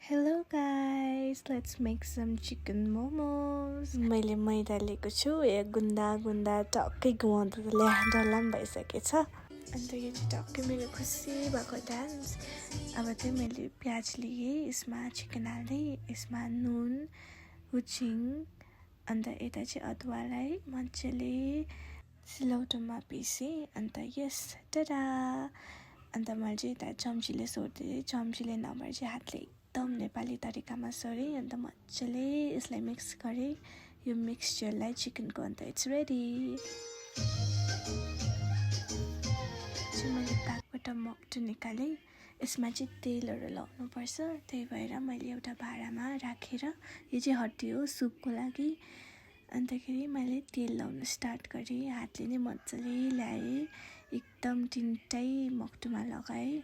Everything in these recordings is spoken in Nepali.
Hello guys, let's make some chicken momos. मैले मैदा लिएको छु, यो गुन्दा टक्कै घुमाउँदा डल्ला पनि भइसकेछ। अन्त यो चाहिँ टक्कै मेरो खुसी भएको डान्स। अब चाहिँ मैले प्याज लिएँ, यसमा चिकन हाल्दै, यसमा नुन, हुचिङ, अन्त यता चाहिँ अदुवालाई मजाले सिलौटोमा पिसेँ। अन्त यस टडा। अन्त मैले चाहिँ यता चम्चीले सोर्दै, चम्चीले नभएर चाहिँ हातले एकदम नेपाली तरिकामा सोरेँ। अन्त मजाले यसलाई मिक्स गरेँ, यो मिक्सचरलाई चिकनको। अन्त इट्स रेडी। चाहिँ मैले प्याकबाट मक्टु निकालेँ, यसमा चाहिँ तेलहरू लगाउनुपर्छ। त्यही भएर मैले एउटा भाँडामा राखेर, यो चाहिँ हड्डी हो सुपको लागि। अन्तखेरि मैले तेल लगाउन स्टार्ट गरेँ, हातले नै मजाले ल्याएँ, एकदम तिनटै मक्टुमा लगाएँ।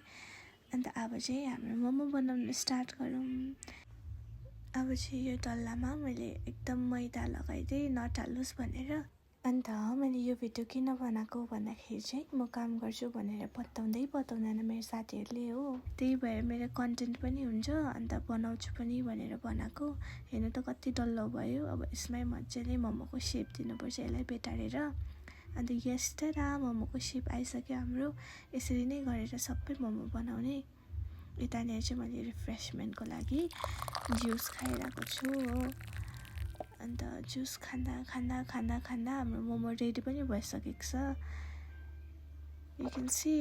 अन्त अब चाहिँ हाम्रो मोमो बनाउन स्टार्ट गरौँ। अब चाहिँ यो डल्लामा मैले एकदम मैदा लगाइदिएँ, नटालोस् भनेर। अन्त मैले यो भिडियो किन बनाएको भन्दाखेरि चाहिँ म काम गर्छु भनेर बताउँदैन मेरो साथीहरूले हो। त्यही भएर मेरो कन्टेन्ट पनि हुन्छ, अन्त बनाउँछु पनि भनेर बनाएको। हेर्नु त कति डल्लो भयो। अब यसमै मजाले मोमोको सेप दिनुपर्छ, यसलाई बेटारेर। अन्त यस्ता मोमोको सेप आइसक्यो हाम्रो। यसरी नै गरेर सबै मोमो बनाउने। यतानिर चाहिँ मैले रिफ्रेसमेन्टको लागि जुस खाइरहेको छु हो। अन्त जुस खाँदा हाम्रो मोमो रेडी पनि भइसकेको छ। You can see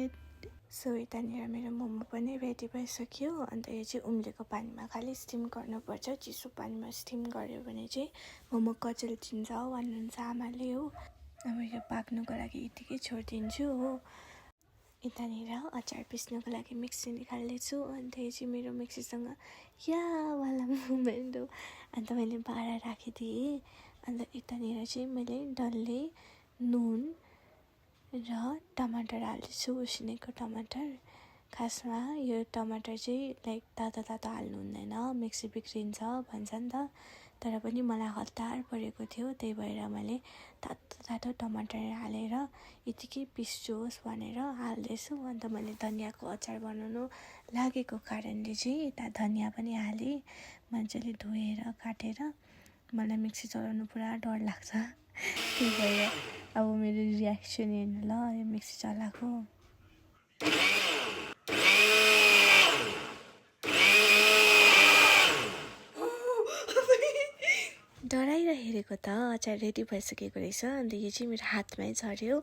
it. So यतानिर मेरो मोमो पनि रेडी भइसक्यो। अन्त यो चाहिँ उम्लेको पानीमा खालि स्टिम गर्नुपर्छ। चिसो पानीमा स्टिम गऱ्यो भने चाहिँ मोमो कचल्टिन्छ भन्नुहुन्छ आमाले हो। अब यो पाक्नुको लागि यतिकै छोडिदिन्छु हो। यतानिर अचार पिस्नुको लागि मिक्सी निकाल्दैछु। अन्त यो चाहिँ मेरो मिक्सीसँग वाला मोमेन्ट हो। अन्त मैले भाँडा राखिदिएँ। अन्त यतानिर चाहिँ मैले डल्लै नुन र टमाटर हाल्दैछु, उसिनेको टमाटर। खासमा यो टमाटर चाहिँ लाइक तातो हाल्नु हुँदैन, मिक्सी बिग्रिन्छ भन्छ नि त। तर पनि मलाई हतार परेको थियो, त्यही भएर मैले तातो टमाटर हालेर यतिकै पिस्छोस् भनेर हाल्दैछु। अन्त मैले धनियाँको अचार बनाउनु लागेको कारणले चाहिँ यता धनियाँ पनि हालेँ, मजाले धोएर काटेर। मलाई मिक्सी चलाउनु पुरा डर लाग्छ, त्यही भएर अब मेरो रियाक्सन हेर्नु ल, यो मिक्सी चलाएको। डराएर हेरेको त अचार रेडी भइसकेको रहेछ। अन्त यो चाहिँ मेरो हातमै झऱ्यो।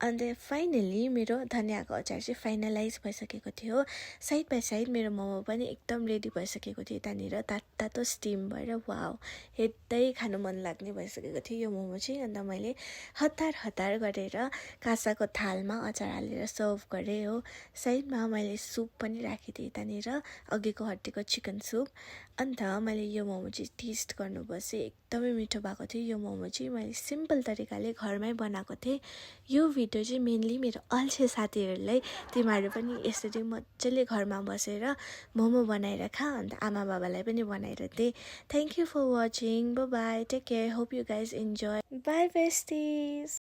अन्त फाइनली मेरो धनियाँको अचार चाहिँ फाइनलाइज भइसकेको थियो। साइड बाई साइड मेरो मोमो पनि एकदम रेडी भइसकेको थियो। त्यहाँनिर तातो स्टिम भएर वाउ, हेर्दै खानु मन लाग्ने भइसकेको थियो यो मोमो चाहिँ। अन्त मैले हतार गरेर काँसाको थालमा अचार हालेर सर्भ गरेँ हो। साइडमा मैले सुप पनि राखिदिएँ, त्यहाँनिर अघिको हड्डीको चिकन सुप। अन्त मैले यो मोमो चाहिँ टेस्ट गर्नु बसेँ, एकदमै मिठो भएको थियो। यो मोमो चाहिँ मैले सिम्पल तरिकाले घरमै बनाएको थिएँ। यो भिडियो चाहिँ मेनली मेरो अल्छे साथीहरूलाई, तिमीहरू पनि यसरी मजाले घरमा बसेर मोमो बनाएर खा, अन्त आमा बाबालाई पनि बनाएर दे। Thank you for watching, bye bye, take care, hope you guys enjoy, bye बेस्टिज।